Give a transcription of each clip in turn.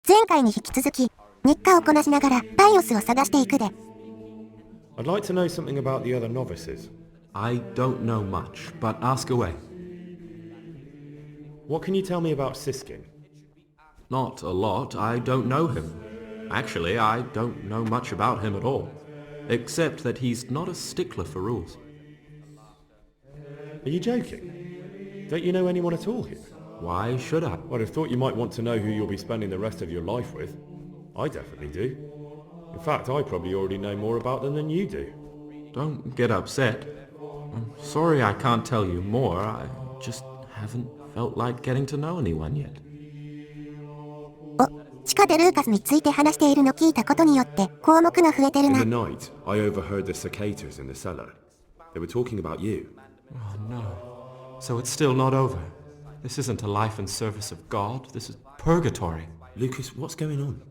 前回に引き続き、日課をこなしながらパイオスを探していくで。I'd like to know something about the other novices. I don't know much, but ask away. What can you tell me about Siskin? Not a lot. I don't know him. Actually, I don't know much about him at all, except that he's not a stickler for rules. Are you joking? Don't you know anyone at all here? Why should I? I'd have thought you might want to know who you'll be spending the rest of your life with. I definitely do. In fact, I probably already know more about them than you do. Don't get upset. I'm sorry I can't tell you more. I just haven't felt like getting to know anyone yet. 地下でルーカスについて話しているの聞いたことによって項目が増えてるな。 In the night, I overheard the cicadas in the cellar. They were talking about you. Oh no. So it's still not over. This isn't a life in service of God. This is purgatory. Lucas, what's going on?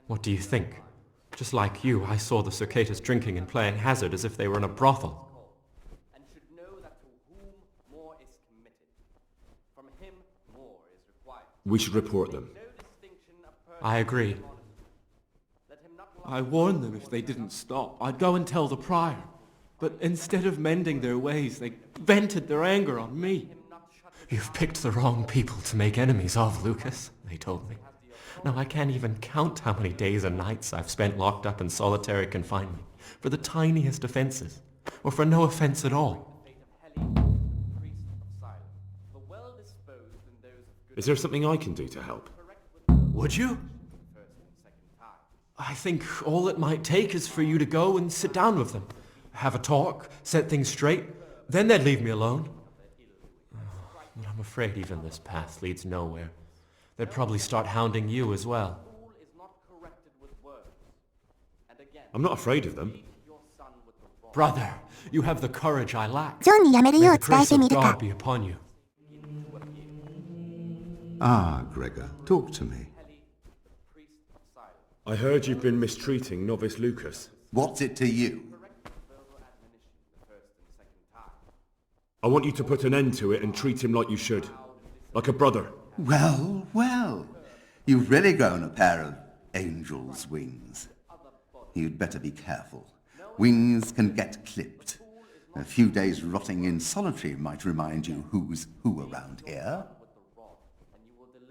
What do you think? Just like you, I saw the cicadas drinking and playing hazard as if they were in a brothel. We should report them. I agree. I warned them if they didn't stop, I'd go and tell the prior. But instead of mending their ways, they vented their anger on me. You've picked the wrong people to make enemies of, Lucas, they told me. Now I can't even count how many days and nights I've spent locked up in solitary confinement for the tiniest offenses, or for no offense at all. Is there something I can do to help? Would you? I think all it might take is for you to go and sit down with them, have a talk, set things straight, then they'd leave me alone. But I'm afraid even this path leads nowhere. They'd probably start hounding you as well. I'm not afraid of them. Brother, you have the courage I lack. ジョンにやめるよ May う the 伝え grace てみ of るか。 God be upon you. Ah, Gregor, talk to me. I heard you've been mistreating novice Lucas. What's it to you? I want you to put an end to it and treat him like you should. Like a brother. Well, well. You've really grown a pair of angel's wings. You'd better be careful. Wings can get clipped. A few days rotting in solitary might remind you who's who around here.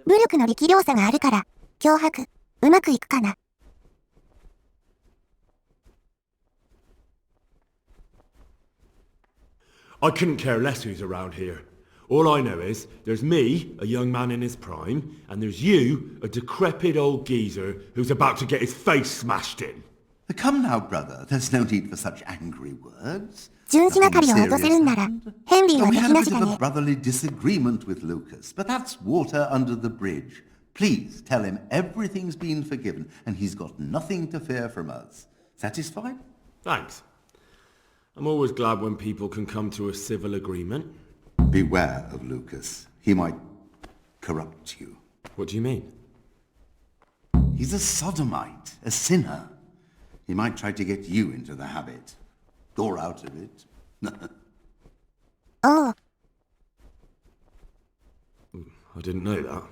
武力の力量差があるから、脅迫、うまくいくかな。I couldn't care less who's around here. All I know is, there's me, a young man in his prime, and there's you, a decrepit old geezer who's about to get his face smashed in. Come now, brother. There's no need for such angry words. 巡視係を脅せるんなら、ヘンリーは We 敵 had a な bit しだ of a ね。 brotherly disagreement with Lucas, but that's water under the bridge. Please tell him everything's been forgiven and he's got nothing to fear from us. Satisfied? Thanks. I'm always glad when people can come to a civil agreement. Beware of Lucas. He might corrupt you. What do you mean? He's a sodomite, a sinner. He might try to get you into the habit. Or out of it. おう、 I didn't know that.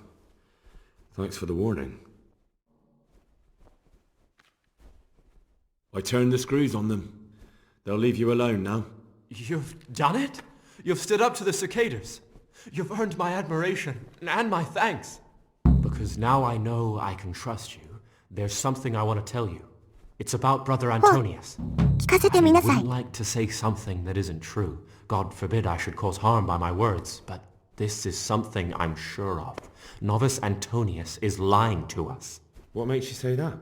Thanks for the warning. I turned the screws on them. They'll leave you alone now. You've done it? You've stood up to the cicadas. You've earned my admiration and my thanks. Because now I know I can trust you. There's something I want to tell you. It's about Brother Antonius. 聞かせてみなさ I い。 wouldn't like to say something that isn't true. God forbid I should cause harm by my words, but this is something I'm sure of. Novice Antonius is lying to us. What makes you say that?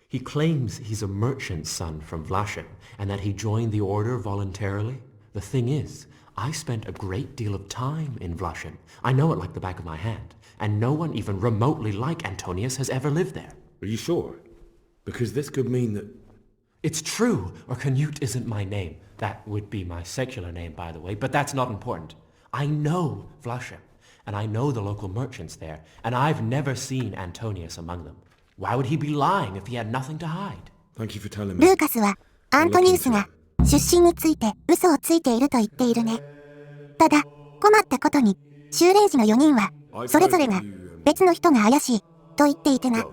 He claims he's a merchant's son from Vlashim, and that he joined the order voluntarily. The thing is, I spent a great deal of time in Vlashim. I know it like the back of my hand, and no one even remotely like Antonius has ever lived there. Are you sure? Because this could mean that... It's true, or Canute isn't my name. That would be my secular name, by the way, but that's not important. I know Vlashim, and I know the local merchants there, and I've never seen Antonius among them. Why would he be lying if he had nothing to hide? Thank you for telling ル me. ーカスは、アントニウスが出身について嘘をついていると言っているね。ただ、困ったことに、修練士の4人は、 I've それ heard ぞれが you 別の人が怪しい、と言っていてな。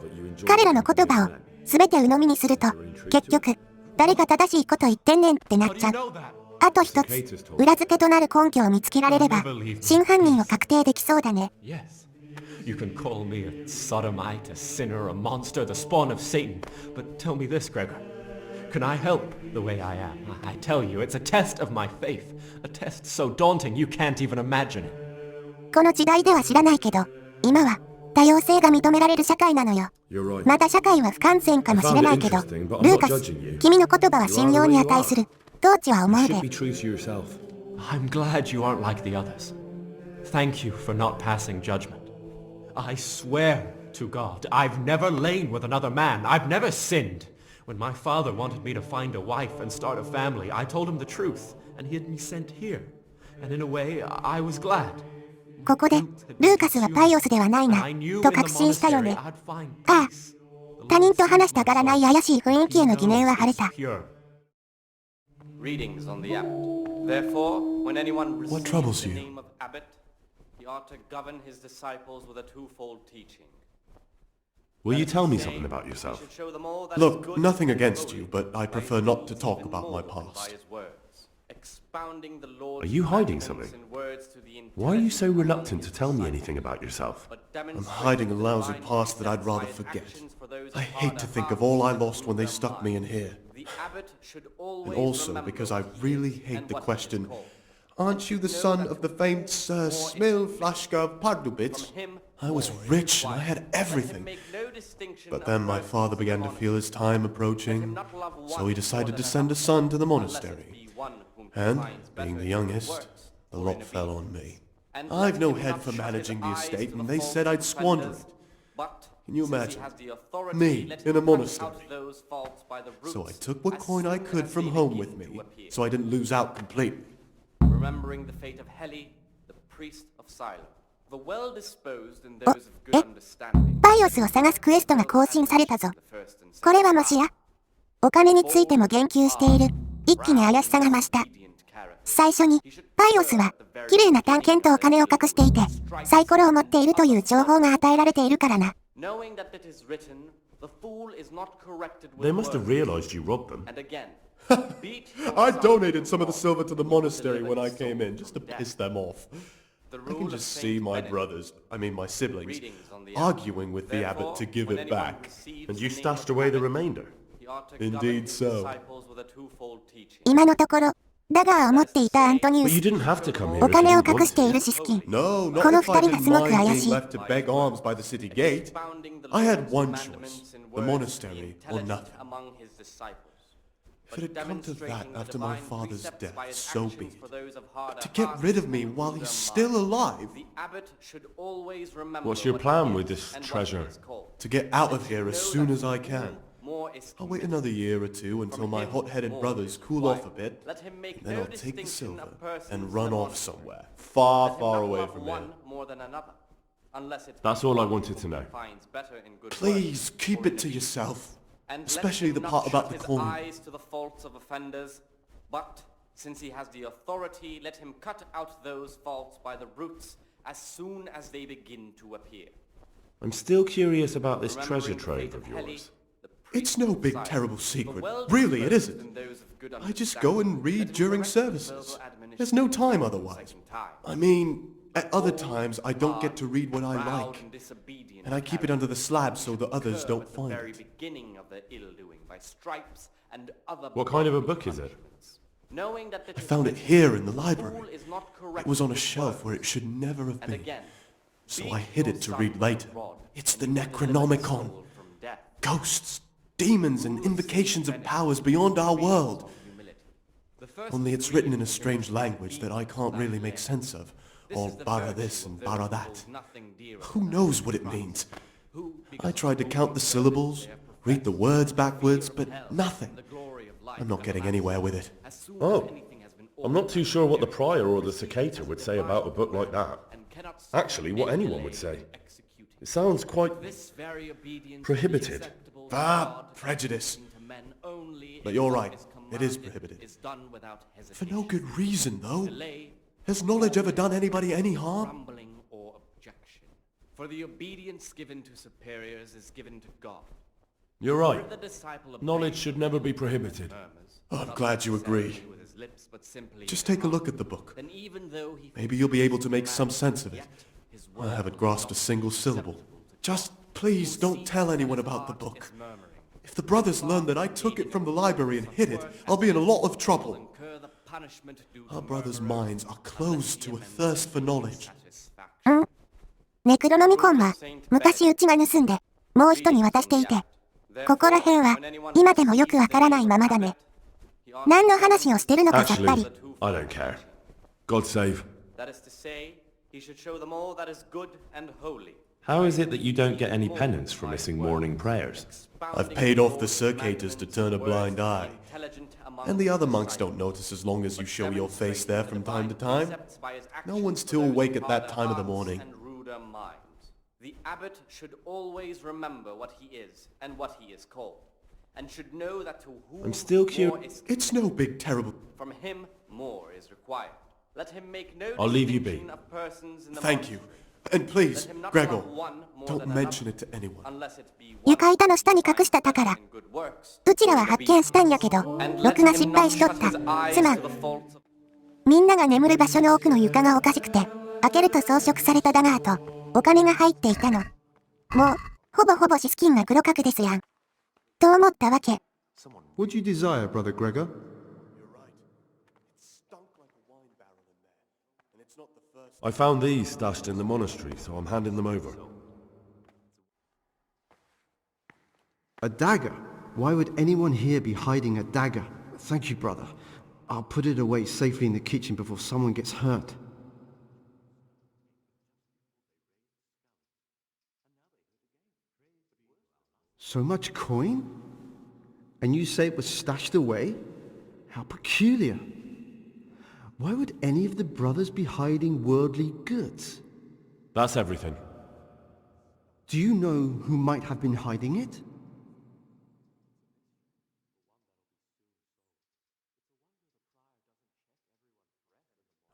彼らの言葉を、すべて鵜呑みにすると、結局、誰が正しいこと言ってんねんってなっちゃう。あと一つ、裏付けとなる根拠を見つけられれば、真犯人を確定できそうだね。Yes. You can call me a sodomite, a sinner, a monster, the spawn of Satan. But tell me this, Gregor. Can I help the way I am? I tell you, it's a test of my faith. A test so daunting you can't even imagine it. この時代では知らないけど、今は多様性が認められる社会なのよ。また社会は不完全かもしれないけど、ルーカス、君の言葉は信用に値する。当地は思うで。I'm glad you aren't like the others. Thank you for not passing judgment. I swear to God, I've never lain with another man. I've never sinned. When my father wanted me to find a wife and start a family, I told him the truth, and he had me sent here. And in a way, I was glad. ここで、ルーカスはパイオスではないな、と確信したよね。ああ、他人と話したがらない怪しい雰囲気への疑念は晴れた。Readings on the abbot. Therefore, when anyone What troubles receives the you? name of abbot, he ought to govern his disciples with a twofold teaching. Will you tell me something about yourself? He should show them all that is Look, good nothing and against holy you, but I by prefer not to his talk even about my more by past. his words, expounding the Lord's Are you hiding commandments something? in words to the Why are you so intelligent reluctant among to tell me his anything about yourself? but I'm demonstrating hiding a the lousy divine past that I'd rather by his forget. actions for those I of hate to harder think of hearts all I and lost when they whom stuck me in thou here. art. The abbot should And always also remember because I who he really is hate and the what he is question, called. aren't you the son of the famed Sir Smil Flashka Pardubitz? I was rich and I had everything. But then my father began to feel his time approaching, so he decided to send a son to the monastery. And, being the youngest, the lot fell on me. I've no head for managing the estate, and they said I'd squander it. Can you imagine? Me, in a monastery. So I took what coin I could from home with me, so I didn't lose out completely. Remembering the fate of Heli, the priest of Siloam, the well-disposed and those of good understanding. パイオスを探すクエストが更新されたぞ。これはもしや、お金についても言及している。一気に怪しさが増した。最初に、パイオスは、綺麗な探検とお金を隠していて、サイコロを持っているという情報が与えられているからな。Knowing that it is written, the fool is not corrected with They must have words. realised you robbed them. And again, beat I donated some of the silver to the monastery when I came in, just to piss them off. I can just see my brothers, my siblings, arguing with the abbot to give it back. And you stashed away the remainder. Indeed so. 今のところ、ダガーを持っていたアントニウ But you ス、 didn't have to come here お if 金 you を didn't 隠 want している to. シスキン。 No, not この if I 二人が didn't すごく mind 怪し being い。 left to beg alms by the city gate. I had one choice, the monastery or nothing. If it had come to that after my father's death, so be it. But to get rid of me while he's still alive, What's your plan with this treasure? to get out of here as soon as I can. I'll wait another year or two until my hot-headed brothers cool off a bit, and then I'll take the silver and run off somewhere, far, far away from here. That's all I wanted to know. Please keep it to yourself, especially the part about the coin. Eyes to the faults of offenders, but since he has the authority, let him cut out those faults by the roots as soon as they begin to appear. I'm still curious about this treasure trove of yours. It's no big terrible secret, really it isn't. I just go and read during services. There's no time otherwise. At other times I don't get to read what I like, and I keep it under the slab so the others don't find it. What kind of a book is it? I found it here in the library. It was on a shelf where it should never have been, so I hid it to read later. It's the Necronomicon. Ghosts, demons, and invocations of powers beyond our world. Only it's written in a strange language that I can't really make sense of. All bara this and bara that. Who knows what it means? I tried to count the syllables, read the words backwards, but nothing. I'm not getting anywhere with it. Oh, I'm not too sure what the prior or the cicada would say about a book like that. Actually, what anyone would say. It sounds quite prohibited. Prejudice. But you're right, it is prohibited. For no good reason, though. Has knowledge ever done anybody any harm? For the obedience given to superiors is given to God. You're right. The disciple of Knowledge should never be prohibited. I'm glad you agree. with his lips, but simply Just take a look at the book. then even though he Maybe you'll be able to make some sense of it. his I haven't grasped a single syllable. Just please don't tell anyone about the book. If the brothers learn that I took it from the library and hid it, I'll be in a lot of trouble. incur the punishment due to Our brothers' minds are closed to a thirst for knowledge. ネクロノミコンは昔うちが盗んでもう人に渡していて、ここら辺は今でもよくわからないままだね。何の話をしてるのかさっぱ Actually, り。 I don't care. God save. That is to say, he should show them all that is good and holy. How is it that you don't get any penance for missing morning prayers? I've paid off the circators to turn a blind eye. And the other monks don't notice as long as you show your face there from time to time. No one's too awake at that time of the morning. The abbot should always remember what he is and what he is called, and should know that to whom I'm still more curious. is It's no big terrible... from him more is required. Let him make no I'll leave you be. distinction of persons in the Thank you. monastery. And please, Let him not Gregor, love one more don't than mention another, it to anyone. unless it be one 床板の下に隠した宝。 in good works. うちらは発見したんやけど、 And 録 let 画 him 失 not 敗しとっ shut た。 his eyes つま to the faults of みんなが眠る場所の奥の床がおかしくて、開けると装飾されたダガーとお金が入っていたの。もう、ほぼほぼシスキンが黒角ですやん。と思ったわけ。What do you desire, Brother Gregor? I found these stashed in the monastery, so I'm handing them over. A dagger? Why would anyone here be hiding a dagger? Thank you, brother. I'll put it away safely in the kitchen before someone gets hurt. So much coin? And you say it was stashed away? How peculiar. Why would any of the brothers be hiding worldly goods? That's everything. Do you know who might have been hiding it?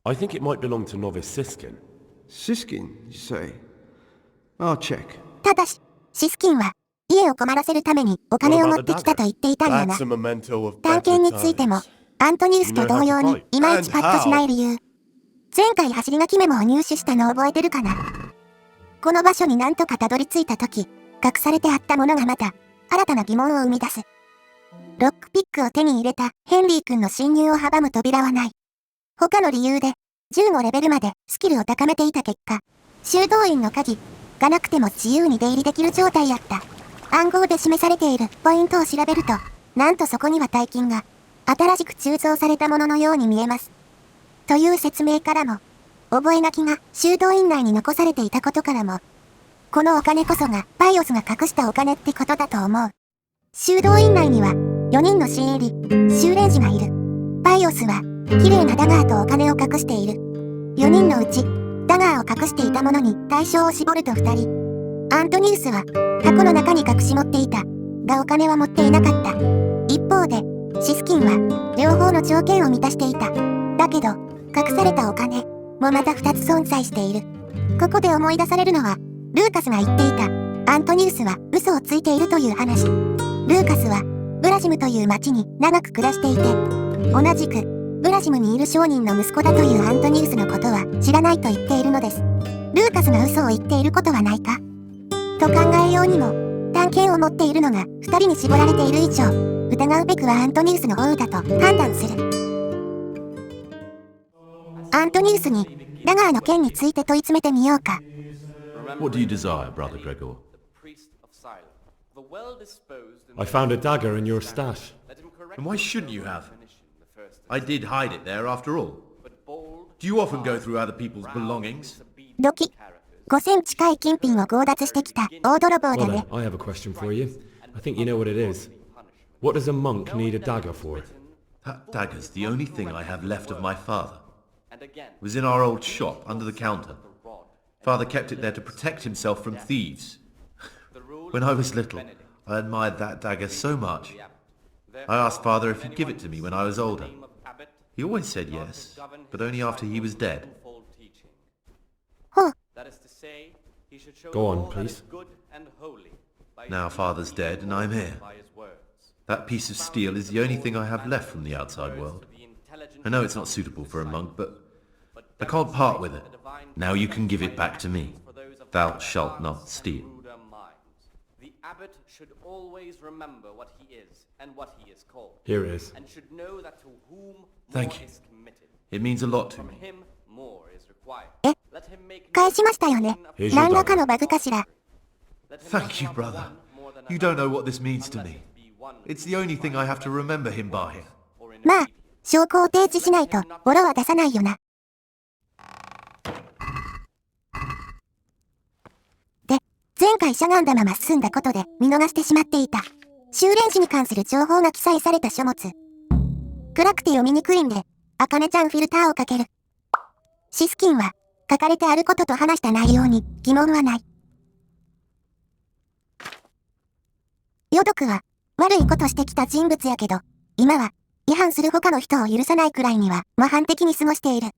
I think it might belong to novice Siskin. Siskin, you say? I'll check. ただし、シスキンは家を困らせるためにお金を持ってきたと言っていたんやな That's。a memento of 探 better 検についても times. アントニウスと同様にいまいちパッとしない理由。前回走り書きメモを入手したの覚えてるかな。この場所になんとかたどり着いたとき、隠されてあったものがまた新たな疑問を生み出す。ロックピックを手に入れたヘンリー君の侵入を阻む扉はない。他の理由で15レベルまでスキルを高めていた結果、修道院の鍵がなくても自由に出入りできる状態やった。暗号で示されているポイントを調べると、なんとそこには大金が新しく鋳造されたもののように見えます。という説明からも、覚書が修道院内に残されていたことからも、このお金こそがパイオスが隠したお金ってことだと思う。修道院内には4人の新入り、修練士がいる。パイオスは綺麗なダガーとお金を隠している。4人のうち、ダガーを隠していたものに対象を絞ると2人。アントニウスは箱の中に隠し持っていた。がお金は持っていなかった。一方で、シスキンは両方の条件を満たしていた。だけど、隠されたお金もまた2つ存在している。ここで思い出されるのは、ルーカスが言っていた。アントニウスは嘘をついているという話。ルーカスは、ブラジムという町に長く暮らしていて、同じく、ブラジムにいる商人の息子だというアントニウスのことは知らないと言っているのです。ルーカスが嘘を言っていることはないかと考えようにも、探検を持っているのが2人に絞られている以上、疑うべくはアントニウスの方だと判断する。アントニウスにダガーの件について問い詰めてみようか。What do you desire, Brother Gregor? The well-disposed and I found a dagger in your stash. let him correct And why shouldn't you have? the first I did hide it there after all. but bold Do you often go through other people's belongings? ドキ、5000近い金品を強奪してきた大泥棒 Well だ then, ね。 I have a question for you. I think you know what it is. What does a monk need a dagger for? That dagger's the only thing I have left of my father. and again It was in our old shop under the counter. Father kept it there to protect himself from thieves. When I was little, I admired that dagger so much. I asked Father if he'd give it to me when I was older. He always said yes, but only after he was dead. ほう、Go on, please. Now Father's dead and I'm here. That piece of steel is the only thing I have left from the outside world. I know it's not suitable for a monk, but I can't part with it. Now you can give it back to me. Thou shalt not steal. The abbot should always remember what he is and what he is called. Here it is. And should know that to whom Thank more you. is committed. It means a lot to From me. him more is required. え、 Let him make 返しましたよね。 Here's your 何らか dagger. のバグかしら。 Thank you, brother. You don't know what this means to me. It's the only thing I have to remember him by. まあ、証拠を提示しないと、ボロは出さないよな。で、前回しゃがんだまま進んだことで見逃してしまっていた。修練士に関する情報が記載された書物。暗くて読みにくいんで、あかねちゃんフィルターをかける。シスキンは、書かれてあることと話した内容に疑問はない。ヨドクは、悪いことしてきた人物やけど、今は、違反する他の人を許さないくらいには、模範的に過ごしている。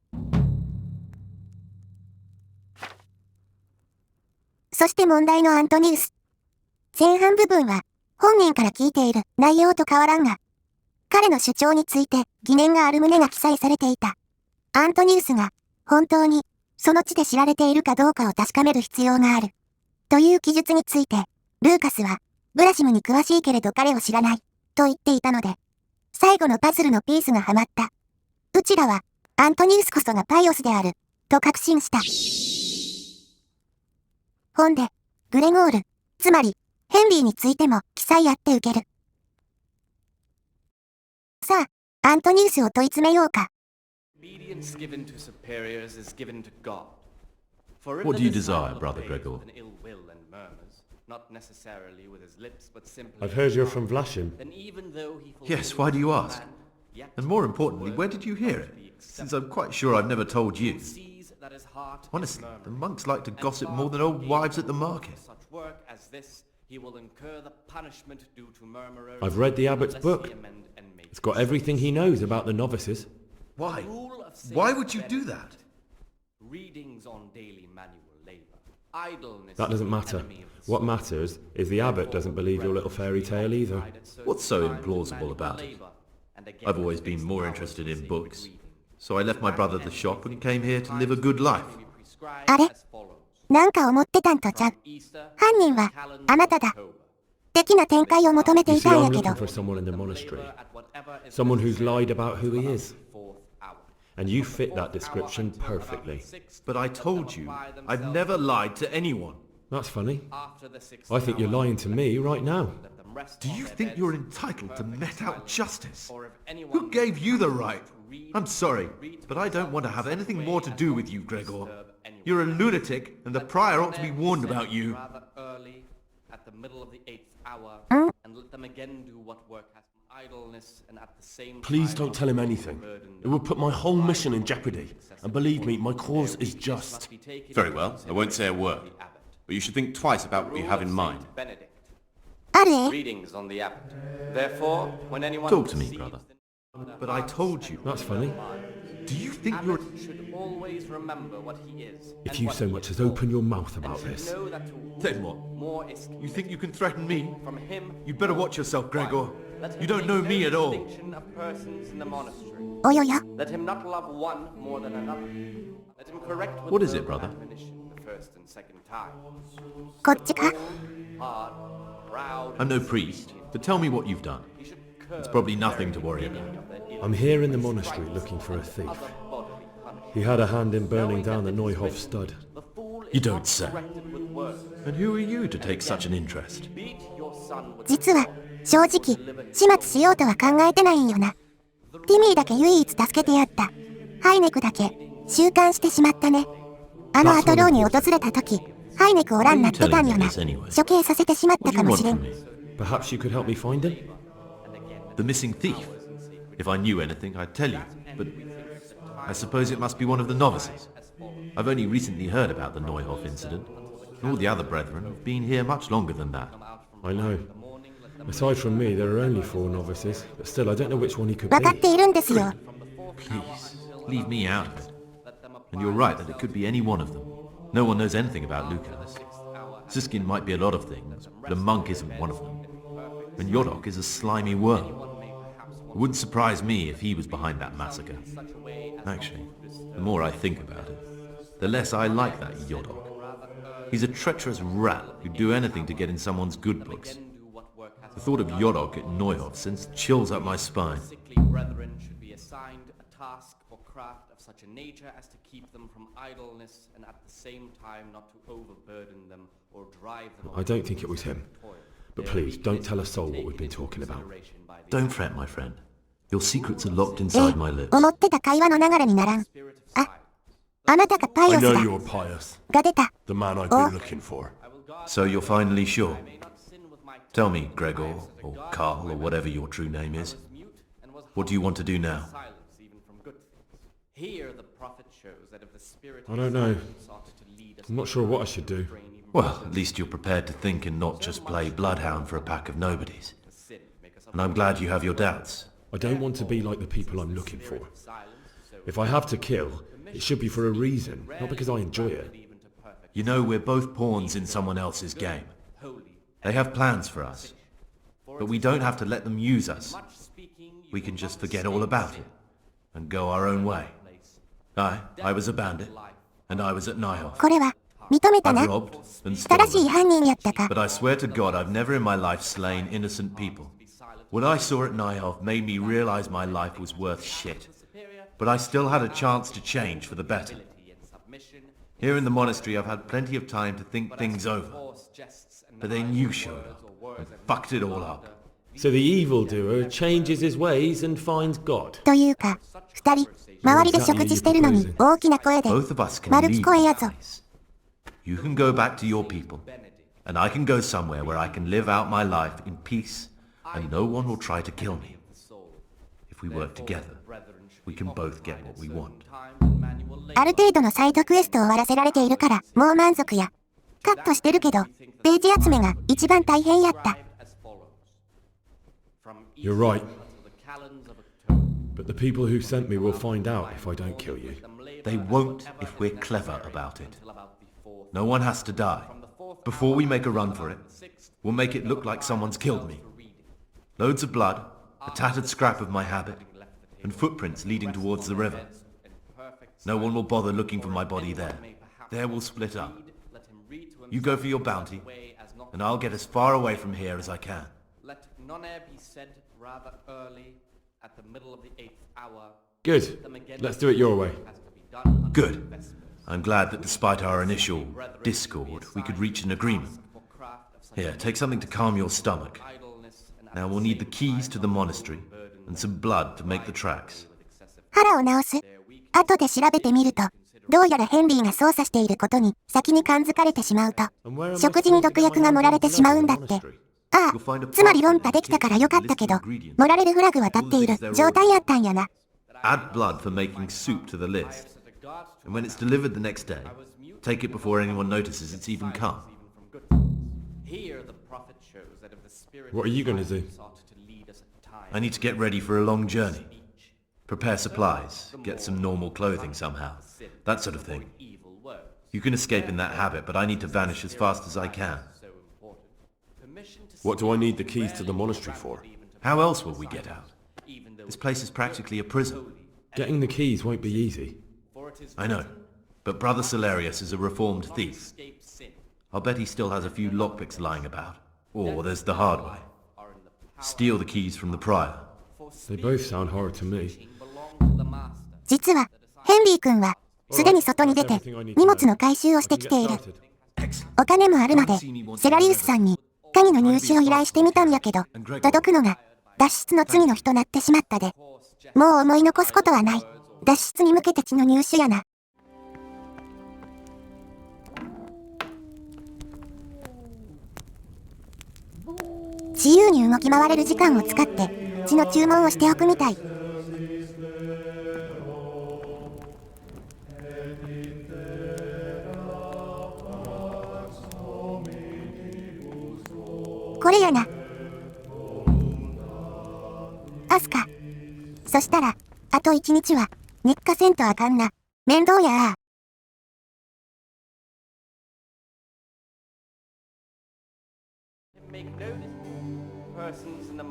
そして問題のアントニウス。前半部分は、本人から聞いている内容と変わらんが、彼の主張について疑念がある旨が記載されていた。アントニウスが、本当に、その地で知られているかどうかを確かめる必要がある。という記述について、ルーカスは、ブラシムに詳しいけれど彼を知らない、と言っていたので、最後のパズルのピースがはまった。うちらは、アントニウスこそがパイオスである、と確信した。ほんで、グレゴール、つまり、ヘンリーについても記載あって受ける。さあ、アントニウスを問い詰めようか。Obedience given to superiors is given to God. For What do you the desire, disciple of Brother faith Gregor? with an ill will and murmurs, not necessarily with his lips, but simply I've heard you're from Vlashim. then even though he Yes, why do you ask? yet And more importantly, where did you hear it? Since I'm quite sure I've never told you. sees that his heart is Honestly, the murmuring, monks like to and gossip far more than from old being wives at the able to market. do such work as this, he will incur the punishment due to murmurers. I've read the abbot's unless book. he amend and make It's got everything he knows about the novices. Why? Rule of Saint Why would you do Benedict. that? Readings on daily manual labor. Idleness That doesn't is the matter. enemy of the What soul. matters is the abbot doesn't believe your little fairy tale either. What's so implausible about it? I've always been more interested in books. So I left my brother at the shop and came here to live a good life. あれなんか思ってたんとちゃう。犯人は、あなただ。的な展開を求めて You い see, たんや I'm けど looking。for someone in the monastery. Someone who's lied about who he is. And you fit that description perfectly. But I told you, I've never lied to anyone. That's funny. I think you're lying to me right now. Do you think you're entitled to met out justice? Who gave you the right? I'm sorry, but I don't want to have anything more to do with you, Gregor. You're a lunatic, and the prior ought to be warned about you. Rather early, at the middle of the 8th hour, and let them again do what work has idleness, and at the same Please time don't tell him anything. It will put my whole mission in jeopardy. And believe me, my cause is just. Very well, I won't say a word. But you should think twice about what you have in mind. Benedict. あるえ。 Readings on the abbot. Therefore, when anyone Talk to me, perceives brother. the But I told you. That's funny. Do you think you're... abbot should always remember what he is. If and you what so he much is as called, open your mouth and about should this. know that to Then what? more is You think you can threaten me? from him. You'd better watch yourself, Gregor. Let him You don't make know no me at all. distinction of persons in the monastery. およよ。 Let him not love one more than another. Let him correct with What is it, verbal brother? admonition the first and second time. こっちか。 Hard, proud, I'm no priest, but tell me what you've done. he should curb It's probably nothing to worry about. of their ill I'm here in the monastery looking for a thief. bodily punishment. He had a hand in burning down the Neuhof stud. The fool You is don't not say. corrected with words. And who are you to take such an interest? Beat your son with 実は、正直、始末しようとは考えてないんよな。ティミーだけ唯一助けてやった。ハイネクだけ、収監してしまったね。あのアトローに訪れた時、ハイネクおらんなってたんよな。処刑させてしまっ What た do you かも want しれ from ん。 me? Perhaps you could help me find him? The missing thief? If I knew anything, I'd tell you, but I suppose it must be one of the novices. I've only recently heard about the Neuhof incident. All the other brethren have been here much longer than that. I know. Aside from me, there are only 4 novices, but still I don't know which one he could わかっ be. ているんですよ。 Please, leave me out of it. And you're right that it could be any one of them. No one knows anything about Lucas. Siskin might be a lot of things, but a monk isn't one of them. And Yodok is a slimy worm. It wouldn't surprise me if he was behind that massacre. Actually, the more I think about it, the less I like that Yodok. He's a treacherous rat who'd do anything to get in someone's good books. The thought of Yodok at Neuhof sends chills up my spine. Brethren should be assigned a task or craft of such a nature as to keep them from idleness and at the same time not to overburden them or drive them. I don't think it was him. But please, don't tell a soul what we've been talking about. Don't fret, my friend. Your secrets are locked inside my lips. 思ってた会話の流れにならん。あなたがパイ I オス know だ。 you're pious. が出た。 The man I've been looking for. So you're finally sure? Tell me, Gregor, or Carl, or whatever your true name is. What do you want to do now? I don't know. I'm not sure what I should do. Well, at least you're prepared to think and not just play bloodhound for a pack of nobodies. And I'm glad you have your doubts. I don't want to be like the people I'm looking for. If I have to kill, it should be for a reason, not because I enjoy it. You know, we're both pawns in someone else's game. They have plans for us. But we don't have to let them use us. We can just forget all about it and go our own way. I was a bandit, and I was at Nyhoff. これは認めた I've な。 robbed and 正しい stolen. 犯人やったか。 But I swear to God, I've never in my life slain innocent people. What I saw at Nyhoff made me realize my life was worth shit. But I still had a chance to change for the better. Here in the monastery, I've had plenty of time to think things over. But then you showed up and fucked it all up. So the evildoer changes his ways and finds God. というか、二人、周りで食事してるのに大きな声で、 Both of us can 丸聞 leave こえや this ぞ。 place. You can go back to your people, and I can go somewhere where I can live out my life in peace, and no one will try to kill me. If we work together, we can both get what we want. ある程度のサイドクエストを終わらせられているから、もう満足や。カットしてるけど、ページ集めが一番大変やった。 You're right. But the people who sent me will find out if I don't kill you. They won't if we're clever about it. No one has to die. Before we make a run for it, we'll make it look like someone's killed me. Loads of blood, a tattered scrap of my habit, and footprints leading towards the river. No one will bother looking for my body there. There we'll split up. You go for your bounty, and I'll get as far away from here as I can. Let none ere be said rather early at the middle of the 8th hour. Good. Let's do it your way. Good. I'm glad that despite our initial discord, we could reach an agreement. Here, take something to calm your stomach. Now we'll need the keys to the monastery and some blood to make the tracks. 腹を治す。後で調べてみると、どうやらヘンリーが操作していることに先に感づかれてしまうと、食事に毒薬が盛られてしまうんだって。ああ、つまり論破できたからよかったけど、盛られるフラグは立っている状態やったんやな。Add blood for making soup to the list. And when it's delivered the next day, take it before anyone notices it's even come. What are you going to do? I need to get ready for a long journey. Prepare supplies, get some normal clothing somehow. That sort of thing. You can escape in that habit, but I need to vanish as fast as I can. What do I need the keys to the monastery for? How else will we get out? This place is practically a prison. Getting the keys won't be easy. I know, but Brother Salarius is a reformed thief. I'll bet he still has a few lockpicks lying about. Or there's the hard way. Steal the keys from the prior. They both sound horror to me. 実は、ヘンリー君は、すでに外に出て、荷物の回収をしてきている。お金もあるので、セラリウスさんに、鍵の入手を依頼してみたんやけど、届くのが、脱出の次の日となってしまったで。もう思い残すことはない。脱出に向けて血の入手やな。自由に動き回れる時間を使って、血の注文をしておくみたい。これやな。アスカ。そしたら、あと1日は、日課せんとあかんな。面倒やあ。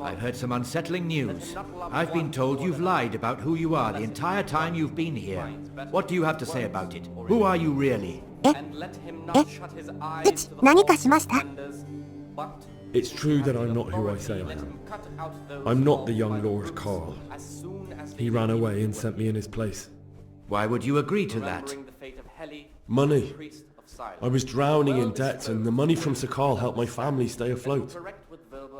I've heard some unsettling news. I've been told you've lied about who you are the entire time you've been here. What do you have to say about it? Who are you really? うち、何かしました？ It's true that I'm not who I say I am. I'm not the young Lord Carl. He ran away and sent me in his place. Why would you agree to that? Money. I was drowning in debt, and the money from Sir Carl helped my family stay afloat.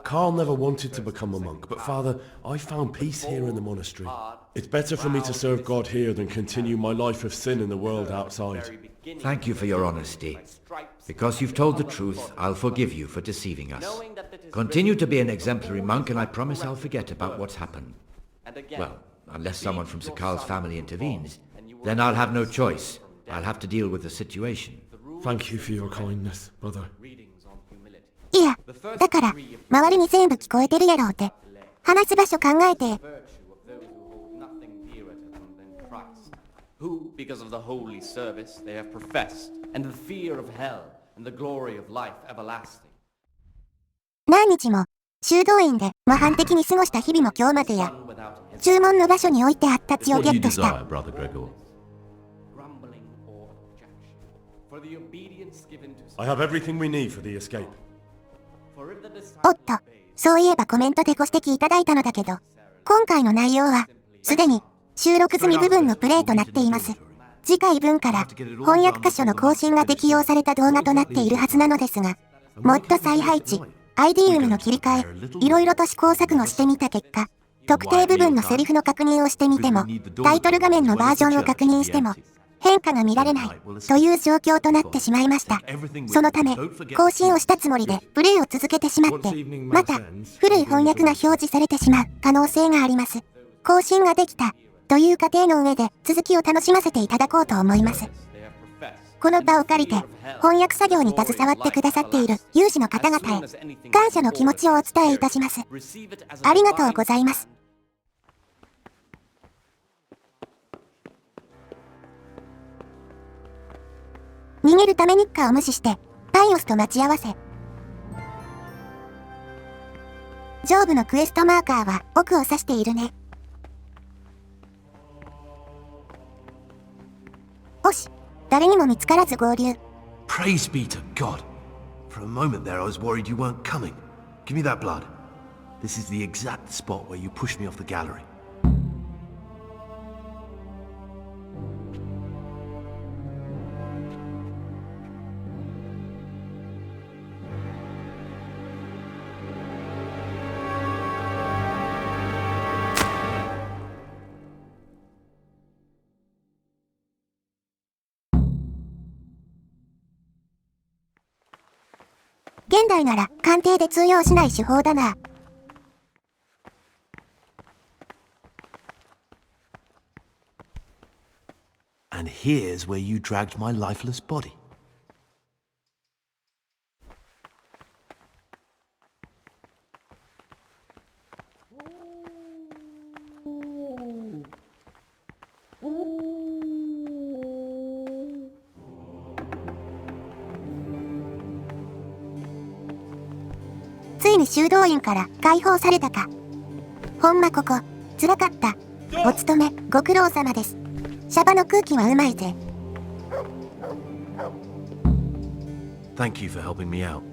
Carl never wanted to become a monk, but Father, I found peace here in the monastery. It's better for me to serve God here than continue my life of sin in the world outside. Thank you for your honesty. Because you've told the truth, I'll forgive you for deceiving us. Continue to be an exemplary monk, and I promise I'll forget about what's happened. Well, unless someone from Sir Carl's family intervenes, then I'll have no choice. I'll have to deal with the situation. Thank you for your kindness, brother. いや、だから、周りに全部聞こえてるやろうって。話す場所考えて。Who, because of the holy service they have professed, and the fear of hell, and the glory of life everlasting. 何日も、修道院で模範的に過ごした日々も今日までや。注文の場所に置いてあった血をゲットした。I have everything we need for the escape. おっと、そういえばコメントでご指摘いただいたのだけど、今回の内容は、すでに収録済み部分のプレイとなっています。次回分から翻訳箇所の更新が適用された動画となっているはずなのですが、もっと再配置、アイディウムの切り替え、いろいろと試行錯誤してみた結果、特定部分のセリフの確認をしてみても、タイトル画面のバージョンを確認しても、変化が見られないという状況となってしまいました。そのため、更新をしたつもりでプレイを続けてしまって、また古い翻訳が表示されてしまう可能性があります。更新ができたという過程の上で続きを楽しませていただこうと思います。この場を借りて翻訳作業に携わってくださっている有志の方々へ感謝の気持ちをお伝えいたします。ありがとうございます。逃げるため日課を無視してパイオスと待ち合わせ。上部のクエストマーカーは奥を指しているね。おし、誰にも見つからず合流。 Praise be to God. For a moment there I was worried you weren't coming. Give me that blood. This is the exact spot where you pushed me off the gallery.「現代なら鑑定で通用しない手法だな。And here's where you dragged my lifeless body. 」ついに修道院から解放されたか。ほんまここ、辛かった。お勤め、ご苦労様です。シャバの空気はうまいぜ。Thank you for helping me out.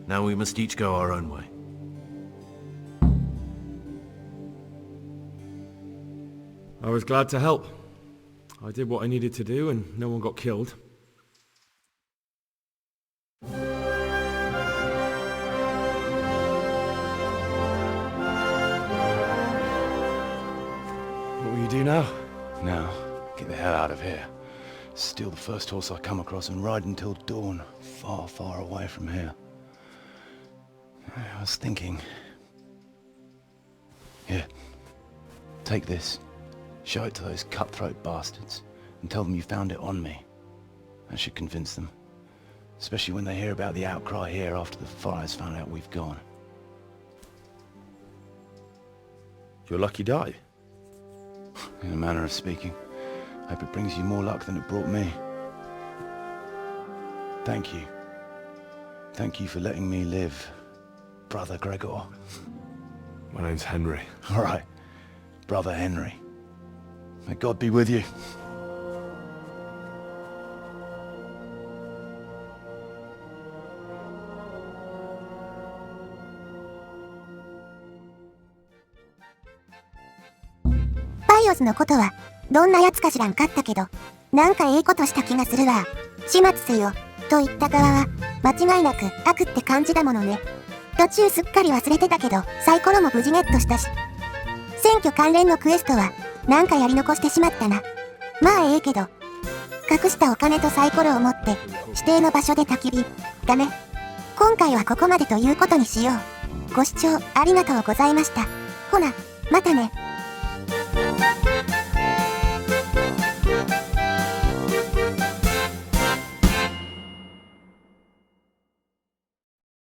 Now we must each go our own way. I was glad to help. I did what I needed to do and no one got killed. What will you do now? Now, get the hell out of here. Steal the first horse I come across and ride until dawn, far, far away from here. I was thinking... Here, take this. Show it to those cutthroat bastards and tell them you found it on me. That should convince them. Especially when they hear about the outcry here after the fires found out we've gone. Your lucky die? In a manner of speaking. I hope it brings you more luck than it brought me. Thank you. Thank you for letting me live. brother Gregor? My name's Henry. All right, brother Henry. May God be with you.パイオスのことはどんなやつか知らんかったけど、なんかええことした気がするわ。始末せよと言った側は間違いなく悪って感じだものね。途中すっかり忘れてたけど、サイコロも無事ゲットしたし、選挙関連のクエストはなんかやり残してしまったな。まあええけど、隠したお金とサイコロを持って指定の場所で焚き火だね。今回はここまでということにしよう。ご視聴ありがとうございました。ほな、またね。